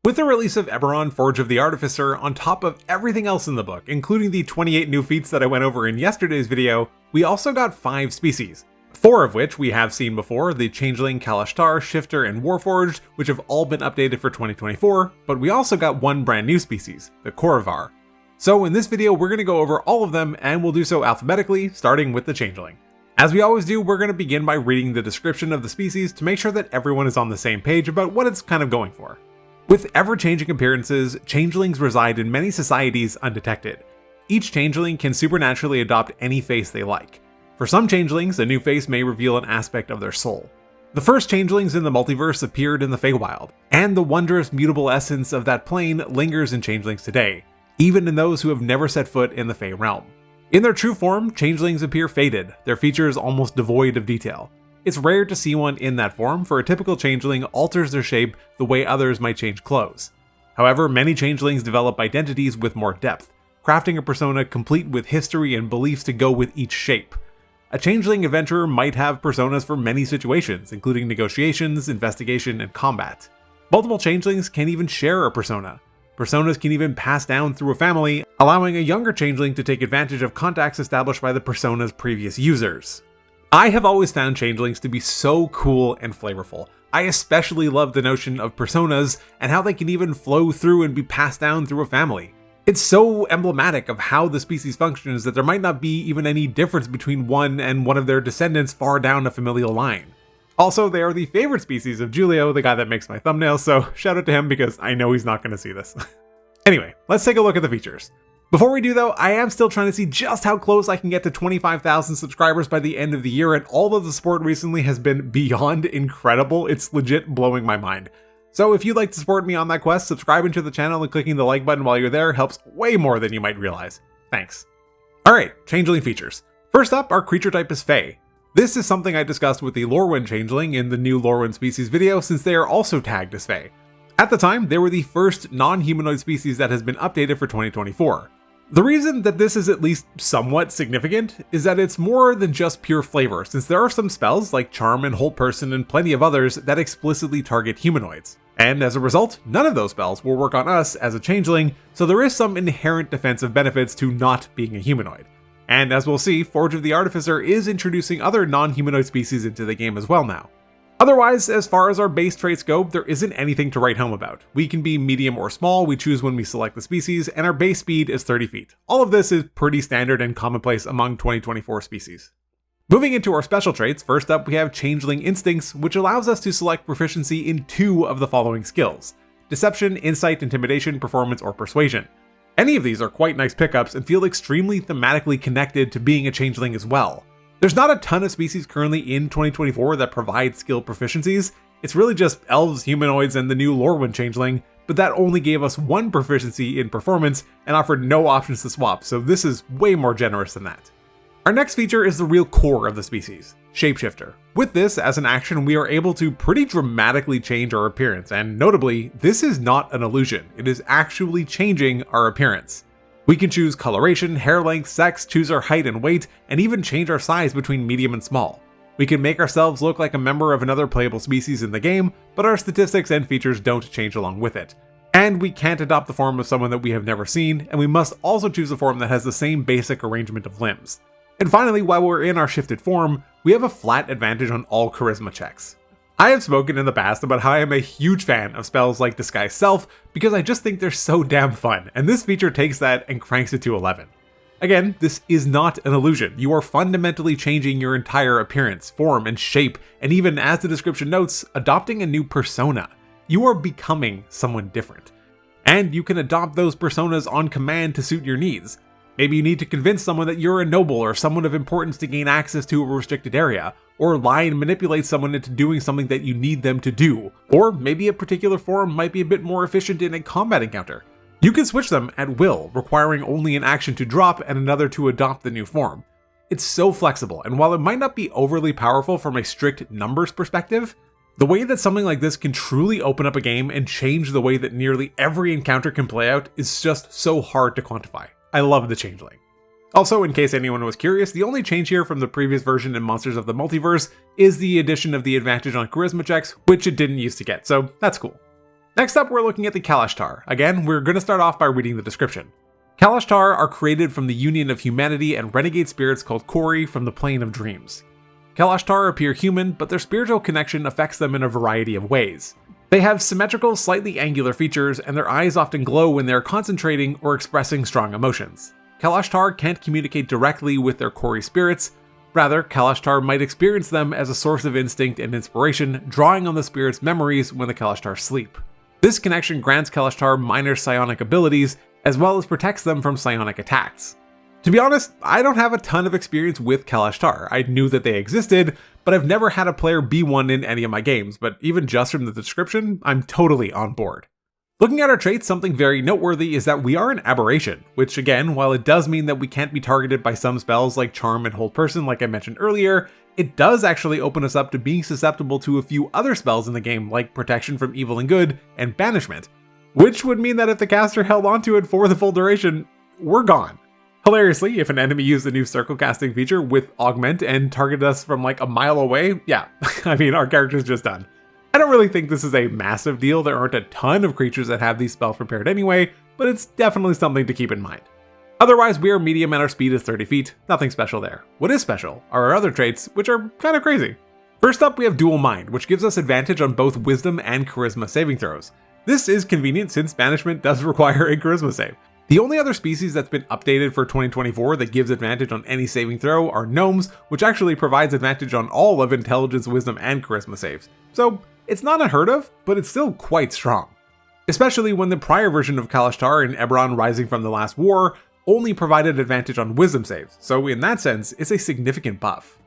With the release of Eberron, Forge of the Artificer, on top of everything else in the book, including the 28 new feats that I went over in yesterday's video, we also got 5 species. 4 of which we have seen before, the Changeling, Kalashtar, Shifter, and Warforged, which have all been updated for 2024, but we also got one brand new species, the Khoravar. So in this video we're going to go over all of them, and we'll do so alphabetically, starting with the Changeling. As we always do, we're going to begin by reading the description of the species to make sure that everyone is on the same page about what it's kind of going for. With ever-changing appearances, changelings reside in many societies undetected. Each changeling can supernaturally adopt any face they like. For some changelings, a new face may reveal an aspect of their soul. The first changelings in the multiverse appeared in the Feywild, and the wondrous mutable essence of that plane lingers in changelings today, even in those who have never set foot in the Fey realm. In their true form, changelings appear faded, their features almost devoid of detail. It's rare to see one in that form, for a typical changeling alters their shape the way others might change clothes. However, many changelings develop identities with more depth, crafting a persona complete with history and beliefs to go with each shape. A changeling adventurer might have personas for many situations, including negotiations, investigation, and combat. Multiple changelings can even share a persona. Personas can even pass down through a family, allowing a younger changeling to take advantage of contacts established by the persona's previous users. I have always found changelings to be so cool and flavorful. I especially love the notion of personas and how they can even flow through and be passed down through a family. It's so emblematic of how the species functions that there might not be even any difference between one and one of their descendants far down a familial line. Also, they are the favorite species of Julio, the guy that makes my thumbnails, so shout out to him because I know he's not going to see this. Anyway, let's take a look at the features. Before we do though, I am still trying to see just how close I can get to 25,000 subscribers by the end of the year, and all of the support recently has been beyond incredible. It's legit blowing my mind. So if you'd like to support me on that quest, subscribing to the channel and clicking the like button while you're there helps way more than you might realize. Thanks. Alright, changeling features. First up, our creature type is Fey. This is something I discussed with the Lorwyn changeling in the new Lorwyn species video, since they are also tagged as Fey. At the time, they were the first non-humanoid species that has been updated for 2024. The reason that this is at least somewhat significant is that it's more than just pure flavor, since there are some spells like Charm and Hold Person and plenty of others that explicitly target humanoids. And as a result, none of those spells will work on us as a changeling, so there is some inherent defensive benefits to not being a humanoid. And as we'll see, Forge of the Artificer is introducing other non-humanoid species into the game as well now. Otherwise, as far as our base traits go, there isn't anything to write home about. We can be medium or small, we choose when we select the species, and our base speed is 30 feet. All of this is pretty standard and commonplace among 2024 species. Moving into our special traits, first up we have Changeling Instincts, which allows us to select proficiency in 2 of the following skills: Deception, Insight, Intimidation, Performance, or Persuasion. Any of these are quite nice pickups and feel extremely thematically connected to being a changeling as well. There's not a ton of species currently in 2024 that provide skill proficiencies. It's really just elves, humanoids, and the new Lorwyn changeling, but that only gave us 1 proficiency in performance and offered no options to swap, so this is way more generous than that. Our next feature is the real core of the species, Shapeshifter. With this as an action, we are able to pretty dramatically change our appearance, and notably, this is not an illusion, it is actually changing our appearance. We can choose coloration, hair length, sex, choose our height and weight, and even change our size between medium and small. We can make ourselves look like a member of another playable species in the game, but our statistics and features don't change along with it. And we can't adopt the form of someone that we have never seen, and we must also choose a form that has the same basic arrangement of limbs. And finally, while we're in our shifted form, we have a flat advantage on all charisma checks. I have spoken in the past about how I am a huge fan of spells like Disguise Self because I just think they're so damn fun, and this feature takes that and cranks it to 11. Again, this is not an illusion. You are fundamentally changing your entire appearance, form, and shape, and even as the description notes, adopting a new persona. You are becoming someone different. And you can adopt those personas on command to suit your needs. Maybe you need to convince someone that you're a noble or someone of importance to gain access to a restricted area, or lie and manipulate someone into doing something that you need them to do, or maybe a particular form might be a bit more efficient in a combat encounter. You can switch them at will, requiring only an action to drop and another to adopt the new form. It's so flexible, and while it might not be overly powerful from a strict numbers perspective, the way that something like this can truly open up a game and change the way that nearly every encounter can play out is just so hard to quantify. I love the Changeling. Also, in case anyone was curious, the only change here from the previous version in Monsters of the Multiverse is the addition of the advantage on charisma checks, which it didn't used to get, so that's cool. Next up, we're looking at the Kalashtar. Again, we're going to start off by reading the description. Kalashtar are created from the union of humanity and renegade spirits called Khori from the Plane of Dreams. Kalashtar appear human, but their spiritual connection affects them in a variety of ways. They have symmetrical, slightly angular features, and their eyes often glow when they are concentrating or expressing strong emotions. Kalashtar can't communicate directly with their Khori spirits. Rather, Kalashtar might experience them as a source of instinct and inspiration, drawing on the spirit's memories when the Kalashtar sleep. This connection grants Kalashtar minor psionic abilities, as well as protects them from psionic attacks. To be honest, I don't have a ton of experience with Kalashtar. I knew that they existed, but I've never had a player be one in any of my games, but even just from the description, I'm totally on board. Looking at our traits, something very noteworthy is that we are an aberration, which again, while it does mean that we can't be targeted by some spells like Charm and Hold Person like I mentioned earlier, it does actually open us up to being susceptible to a few other spells in the game like Protection from Evil and Good and Banishment, which would mean that if the caster held onto it for the full duration, we're gone. Hilariously, if an enemy used the new circle casting feature with Augment and targeted us from like a mile away, yeah, I mean, our character's just done. I don't really think this is a massive deal. There aren't a ton of creatures that have these spells prepared anyway, but it's definitely something to keep in mind. Otherwise, we are medium and our speed is 30 feet, nothing special there. What is special are our other traits, which are kind of crazy. First up, we have Dual Mind, which gives us advantage on both Wisdom and Charisma saving throws. This is convenient since Banishment does require a Charisma save. The only other species that's been updated for 2024 that gives advantage on any saving throw are Gnomes, which actually provides advantage on all of Intelligence, Wisdom, and Charisma saves. So, it's not unheard of, but it's still quite strong. Especially when the prior version of Kalashtar in Eberron Rising from the Last War only provided advantage on Wisdom saves, so in that sense, it's a significant buff.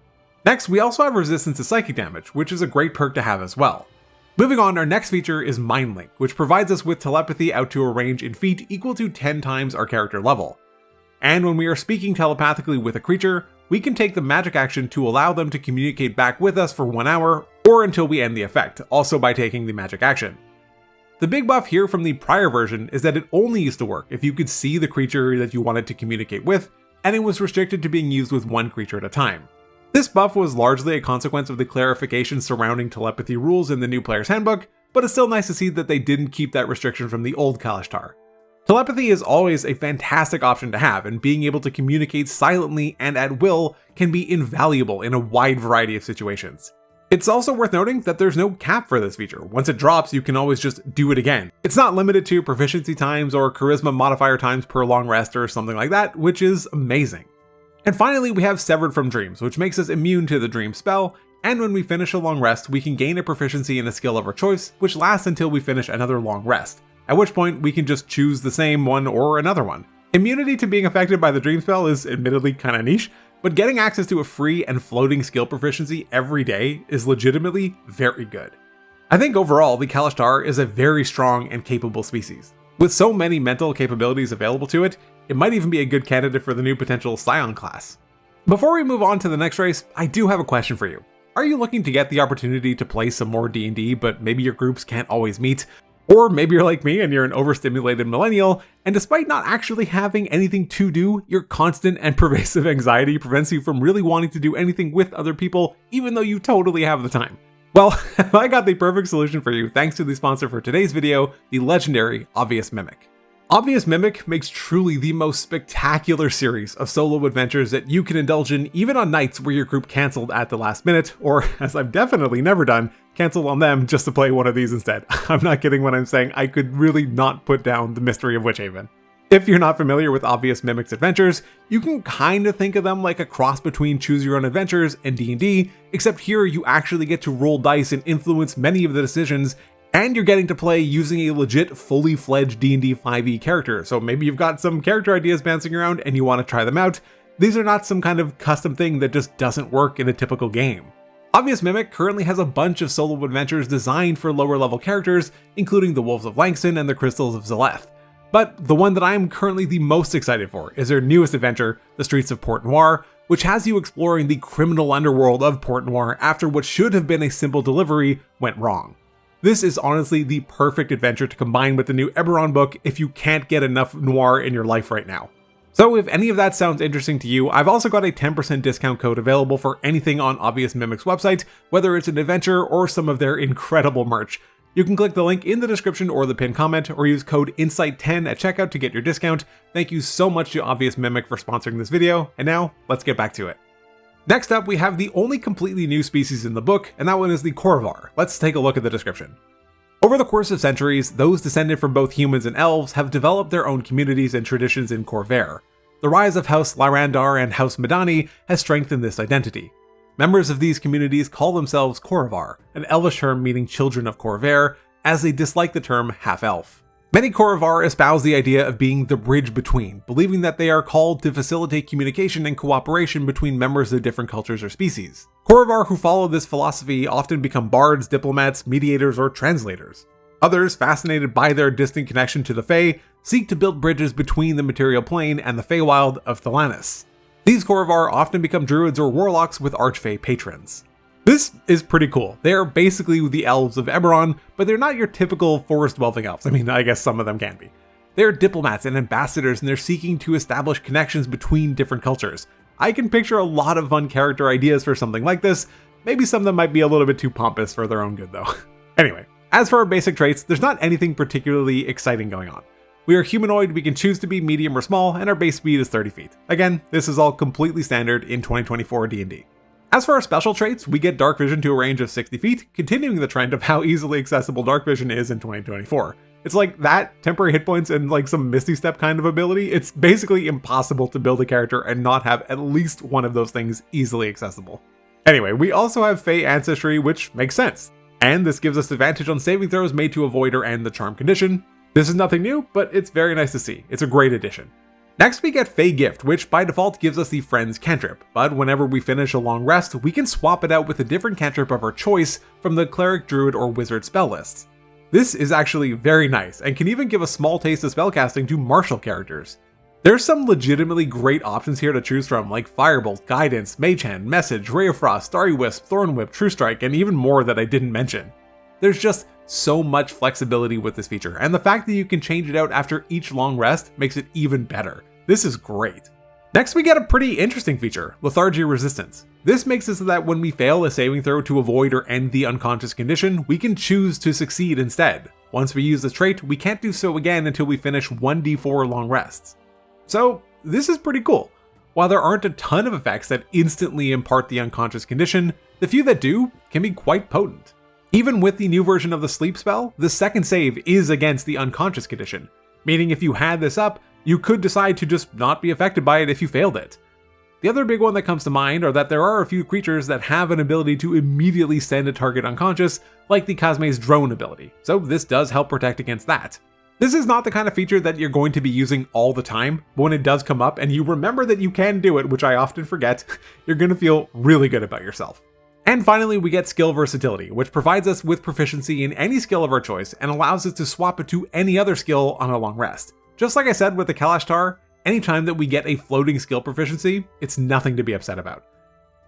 Next, we also have resistance to psychic damage, which is a great perk to have as well. Moving on, our next feature is Mind Link, which provides us with telepathy out to a range in feet equal to 10 times our character level. And when we are speaking telepathically with a creature, we can take the magic action to allow them to communicate back with us for 1 hour, or until we end the effect, also by taking the magic action. The big buff here from the prior version is that it only used to work if you could see the creature that you wanted to communicate with, and it was restricted to being used with one creature at a time. This buff was largely a consequence of the clarification surrounding telepathy rules in the new player's handbook, but it's still nice to see that they didn't keep that restriction from the old Kalashtar. Telepathy is always a fantastic option to have, and being able to communicate silently and at will can be invaluable in a wide variety of situations. It's also worth noting that there's no cap for this feature. Once it drops, you can always just do it again. It's not limited to proficiency times or charisma modifier times per long rest or something like that, which is amazing. And finally, we have Severed from Dreams, which makes us immune to the Dream spell, and when we finish a long rest, we can gain a proficiency in a skill of our choice, which lasts until we finish another long rest, at which point we can just choose the same one or another one. Immunity to being affected by the Dream spell is admittedly kinda niche, but getting access to a free and floating skill proficiency every day is legitimately very good. I think overall, the Kalashtar is a very strong and capable species. With so many mental capabilities available to it, it might even be a good candidate for the new potential Scion class. Before we move on to the next race, I do have a question for you. Are you looking to get the opportunity to play some more D&D, but maybe your groups can't always meet? Or maybe you're like me and you're an overstimulated millennial, and despite not actually having anything to do, your constant and pervasive anxiety prevents you from really wanting to do anything with other people, even though you totally have the time. Well, I got the perfect solution for you thanks to the sponsor for today's video, the legendary Obvious Mimic. Obvious Mimic makes truly the most spectacular series of solo adventures that you can indulge in even on nights where your group canceled at the last minute, or, as I've definitely never done, cancel on them just to play one of these instead. I'm not kidding when I'm saying I could really not put down the mystery of Witchhaven. If you're not familiar with Obvious Mimic's adventures, you can kind of think of them like a cross between Choose Your Own Adventures and D&D, except here you actually get to roll dice and influence many of the decisions, and you're getting to play using a legit fully fledged D&D 5e character, so maybe you've got some character ideas bouncing around and you want to try them out. These are not some kind of custom thing that just doesn't work in a typical game. Obvious Mimic currently has a bunch of solo adventures designed for lower level characters, including the Wolves of Langston and the Crystals of Zeleth. But the one that I am currently the most excited for is their newest adventure, The Streets of Port Noir, which has you exploring the criminal underworld of Port Noir after what should have been a simple delivery went wrong. This is honestly the perfect adventure to combine with the new Eberron book if you can't get enough noir in your life right now. So if any of that sounds interesting to you, I've also got a 10% discount code available for anything on Obvious Mimic's website, whether it's an adventure or some of their incredible merch. You can click the link in the description or the pinned comment, or use code INSIGHT10 at checkout to get your discount. Thank you so much to Obvious Mimic for sponsoring this video, and now, let's get back to it. Next up, we have the only completely new species in the book, and that one is the Khoravar. Let's take a look at the description. Over the course of centuries, those descended from both humans and elves have developed their own communities and traditions in Khoravar. The rise of House Lyrandar and House Medani has strengthened this identity. Members of these communities call themselves Khoravar, an elvish term meaning children of Khoravar, as they dislike the term half-elf. Many Khoravar espouse the idea of being the bridge between, believing that they are called to facilitate communication and cooperation between members of different cultures or species. Khoravar who follow this philosophy often become bards, diplomats, mediators, or translators. Others, fascinated by their distant connection to the Fae, seek to build bridges between the material plane and the Feywild of Thelanis. These Khoravar often become druids or warlocks with archfey patrons. This is pretty cool. They are basically the elves of Eberron, but they're not your typical forest-dwelling elves. I mean, I guess some of them can be. They're diplomats and ambassadors, and they're seeking to establish connections between different cultures. I can picture a lot of fun character ideas for something like this. Maybe some of them might be a little bit too pompous for their own good though. Anyway, as for our basic traits, there's not anything particularly exciting going on. We are humanoid, we can choose to be medium or small, and our base speed is 30 feet. Again, this is all completely standard in 2024 D&D. As for our special traits, we get dark vision to a range of 60 feet, continuing the trend of how easily accessible dark vision is in 2024. It's like that, temporary hit points, and like some Misty Step kind of ability. It's basically impossible to build a character and not have at least one of those things easily accessible. Anyway, we also have Fey ancestry, which makes sense. And this gives us advantage on saving throws made to avoid or end the charm condition. This is nothing new, but it's very nice to see. It's a great addition. Next we get Fey Gift, which by default gives us the Friends cantrip, but whenever we finish a long rest, we can swap it out with a different cantrip of our choice from the Cleric, Druid, or Wizard spell lists. This is actually very nice, and can even give a small taste of spellcasting to martial characters. There's some legitimately great options here to choose from, like Firebolt, Guidance, Mage Hand, Message, Ray of Frost, Starry Wisp, Thorn Whip, True Strike, and even more that I didn't mention. There's just so much flexibility with this feature, and the fact that you can change it out after each long rest makes it even better. This is great. Next we get a pretty interesting feature, Lethargy Resistance. This makes it so that when we fail a saving throw to avoid or end the unconscious condition, we can choose to succeed instead. Once we use this trait, we can't do so again until we finish 1d4 long rests. So this is pretty cool. While there aren't a ton of effects that instantly impart the unconscious condition, the few that do can be quite potent. Even with the new version of the sleep spell, the second save is against the unconscious condition, meaning if you had this up, you could decide to just not be affected by it if you failed it. The other big one that comes to mind are that there are a few creatures that have an ability to immediately send a target unconscious, like the Cosme's Drone ability, so this does help protect against that. This is not the kind of feature that you're going to be using all the time, but when it does come up and you remember that you can do it, which I often forget, you're going to feel really good about yourself. And finally, we get Skill Versatility, which provides us with proficiency in any skill of our choice and allows us to swap it to any other skill on a long rest. Just like I said with the Kalashtar, anytime that we get a floating skill proficiency, it's nothing to be upset about.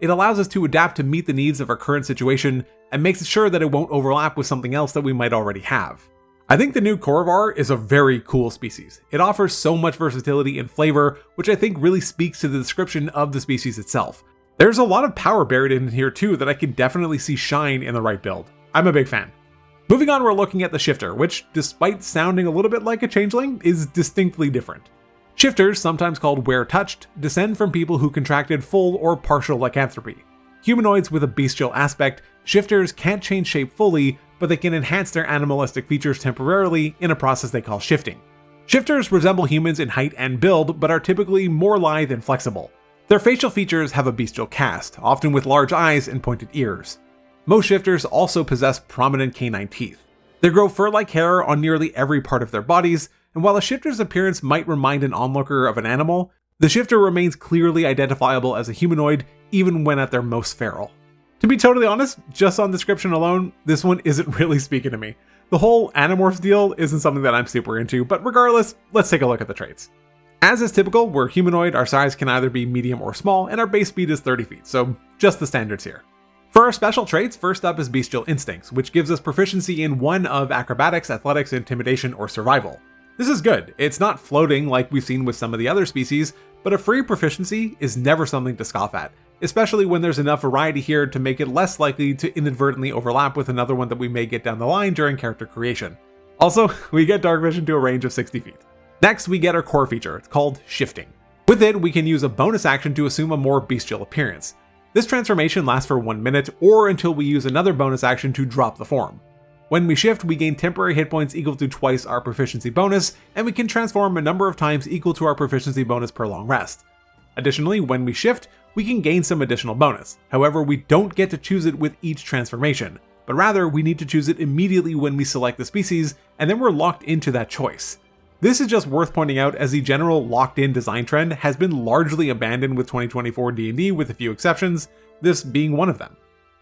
It allows us to adapt to meet the needs of our current situation and makes sure that it won't overlap with something else that we might already have. I think the new Khoravar is a very cool species. It offers so much versatility and flavor, which I think really speaks to the description of the species itself. There's a lot of power buried in here too that I can definitely see shine in the right build. I'm a big fan. Moving on, we're looking at the Shifter, which, despite sounding a little bit like a Changeling, is distinctly different. Shifters, sometimes called Were-Touched, descend from people who contracted full or partial lycanthropy. Humanoids with a bestial aspect, Shifters can't change shape fully, but they can enhance their animalistic features temporarily in a process they call shifting. Shifters resemble humans in height and build, but are typically more lithe and flexible. Their facial features have a bestial cast, often with large eyes and pointed ears. Most shifters also possess prominent canine teeth. They grow fur-like hair on nearly every part of their bodies, and while a shifter's appearance might remind an onlooker of an animal, the shifter remains clearly identifiable as a humanoid even when at their most feral. To be totally honest, just on description alone, this one isn't really speaking to me. The whole Animorphs deal isn't something that I'm super into, but regardless, let's take a look at the traits. As is typical, we're humanoid, our size can either be medium or small, and our base speed is 30 feet, so just the standards here. For our special traits, first up is Bestial Instincts, which gives us proficiency in one of Acrobatics, Athletics, Intimidation, or Survival. This is good. It's not floating like we've seen with some of the other species, but a free proficiency is never something to scoff at, especially when there's enough variety here to make it less likely to inadvertently overlap with another one that we may get down the line during character creation. Also, we get dark vision to a range of 60 feet. Next, we get our core feature. It's called Shifting. With it, we can use a bonus action to assume a more bestial appearance. This transformation lasts for 1 minute, or until we use another bonus action to drop the form. When we shift, we gain temporary hit points equal to twice our proficiency bonus, and we can transform a number of times equal to our proficiency bonus per long rest. Additionally, when we shift, we can gain some additional bonus. However, we don't get to choose it with each transformation, but rather we need to choose it immediately when we select the species, and then we're locked into that choice. This is just worth pointing out as the general locked-in design trend has been largely abandoned with 2024 D&D with a few exceptions, this being one of them.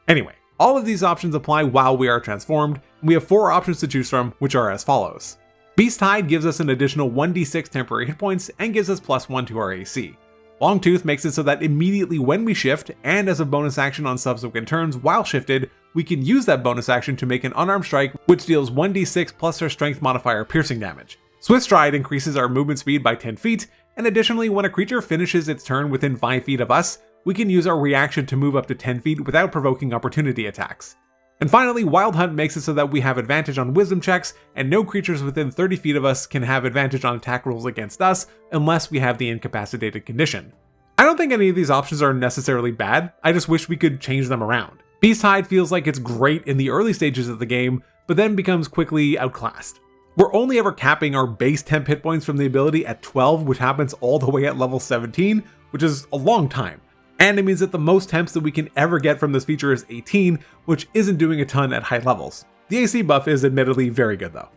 Anyway, all of these options apply while we are transformed, and we have 4 options to choose from, which are as follows. Beast Hide gives us an additional 1d6 temporary hit points and gives us +1 to our AC. Longtooth makes it so that immediately when we shift, and as a bonus action on subsequent turns while shifted, we can use that bonus action to make an unarmed strike which deals 1d6 plus our strength modifier piercing damage. Swift Stride increases our movement speed by 10 feet, and additionally when a creature finishes its turn within 5 feet of us, we can use our reaction to move up to 10 feet without provoking opportunity attacks. And finally, Wild Hunt makes it so that we have advantage on wisdom checks, and no creatures within 30 feet of us can have advantage on attack rolls against us unless we have the incapacitated condition. I don't think any of these options are necessarily bad, I just wish we could change them around. Beast Hide feels like it's great in the early stages of the game, but then becomes quickly outclassed. We're only ever capping our base temp hit points from the ability at 12, which happens all the way at level 17, which is a long time. And it means that the most temps that we can ever get from this feature is 18, which isn't doing a ton at high levels. The AC buff is admittedly very good though.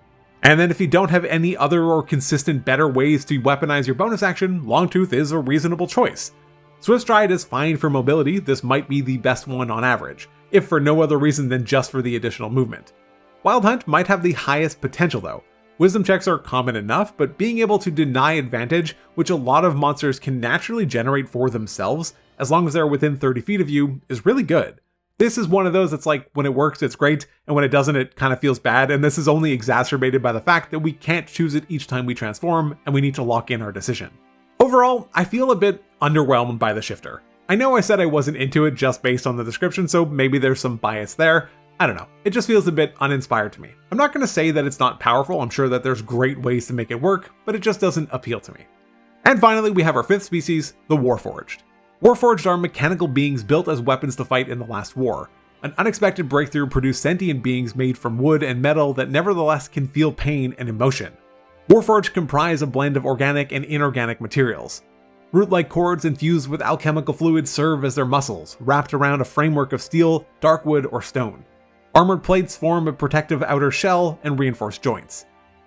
And then if you don't have any other or consistent better ways to weaponize your bonus action, Longtooth is a reasonable choice. Swift Stride is fine for mobility, this might be the best one on average, if for no other reason than just for the additional movement. Wild Hunt might have the highest potential though. Wisdom checks are common enough, but being able to deny advantage, which a lot of monsters can naturally generate for themselves, as long as they're within 30 feet of you, is really good. This is one of those that's like, when it works, it's great, and when it doesn't, it kind of feels bad, and this is only exacerbated by the fact that we can't choose it each time we transform, and we need to lock in our decision. Overall, I feel a bit underwhelmed by the shifter. I know I said I wasn't into it just based on the description, so maybe there's some bias there. I don't know, it just feels a bit uninspired to me. I'm not going to say that it's not powerful, I'm sure that there's great ways to make it work, but it just doesn't appeal to me. And finally, we have our 5th species, the Warforged. Warforged are mechanical beings built as weapons to fight in the last war. An unexpected breakthrough produced sentient beings made from wood and metal that nevertheless can feel pain and emotion. Warforged comprise a blend of organic and inorganic materials. Root-like cords infused with alchemical fluids serve as their muscles, wrapped around a framework of steel, dark wood, or stone. Armored plates form a protective outer shell and reinforced joints.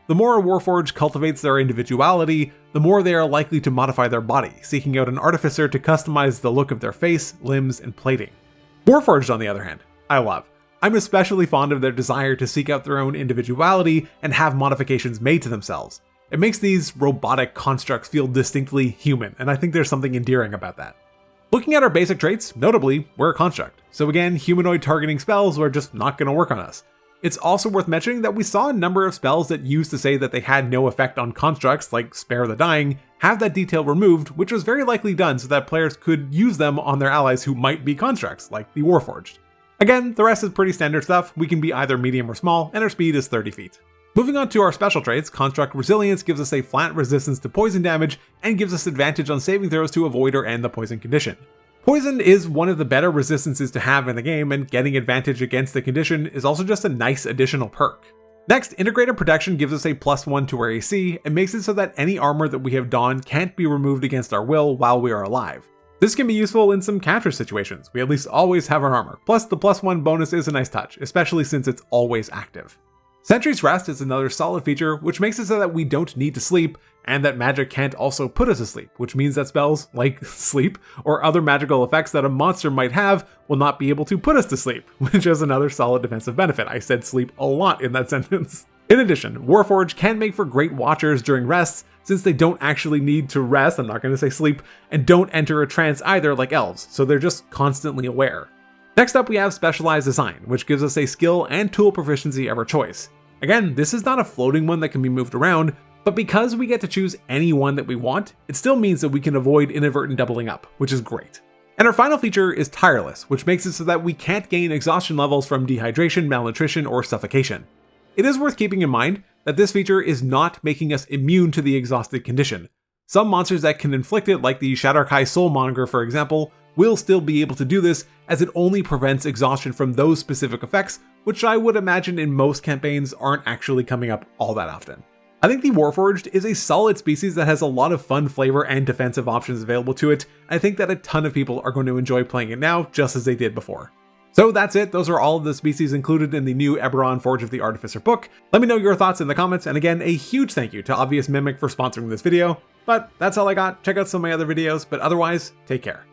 The more a Warforged cultivates their individuality, the more they are likely to modify their body, seeking out an Artificer to customize the look of their face, limbs, and plating. Warforged, on the other hand, I love. I'm especially fond of their desire to seek out their own individuality and have modifications made to themselves. It makes these robotic constructs feel distinctly human, and I think there's something endearing about that. Looking at our basic traits, notably, we're a construct, so again, humanoid targeting spells are just not going to work on us. It's also worth mentioning that we saw a number of spells that used to say that they had no effect on constructs, like Spare the Dying, have that detail removed, which was very likely done so that players could use them on their allies who might be constructs, like the Warforged. Again, the rest is pretty standard stuff, we can be either medium or small, and our speed is 30 feet. Moving on to our special traits, Construct Resilience gives us a flat resistance to poison damage, and gives us advantage on saving throws to avoid or end the poison condition. Poison is one of the better resistances to have in the game, and getting advantage against the condition is also just a nice additional perk. Next, Integrated Protection gives us a +1 to our AC, and makes it so that any armor that we have donned can't be removed against our will while we are alive. This can be useful in some capture situations, we at least always have our armor, plus the +1 bonus is a nice touch, especially since it's always active. Sentry's Rest is another solid feature, which makes it so that we don't need to sleep, and that magic can't also put us asleep, which means that spells, like sleep, or other magical effects that a monster might have, will not be able to put us to sleep, which is another solid defensive benefit. I said sleep a lot in that sentence. In addition, Warforged can make for great watchers during rests, since they don't actually need to rest, I'm not going to say sleep, and don't enter a trance either like elves, so they're just constantly aware. Next up we have Specialized Design, which gives us a skill and tool proficiency of our choice. Again, this is not a floating one that can be moved around, but because we get to choose any one that we want, it still means that we can avoid inadvertent doubling up, which is great. And our final feature is Tireless, which makes it so that we can't gain exhaustion levels from dehydration, malnutrition, or suffocation. It is worth keeping in mind that this feature is not making us immune to the exhausted condition. Some monsters that can inflict it, like the Shadar-kai Soulmonger for example, will still be able to do this, as it only prevents exhaustion from those specific effects, which I would imagine in most campaigns aren't actually coming up all that often. I think the Warforged is a solid species that has a lot of fun flavor and defensive options available to it. I think that a ton of people are going to enjoy playing it now, just as they did before. So that's it, those are all of the species included in the new Eberron Forge of the Artificer book. Let me know your thoughts in the comments, and again, a huge thank you to Obvious Mimic for sponsoring this video. But that's all I got. Check out some of my other videos, but otherwise, take care.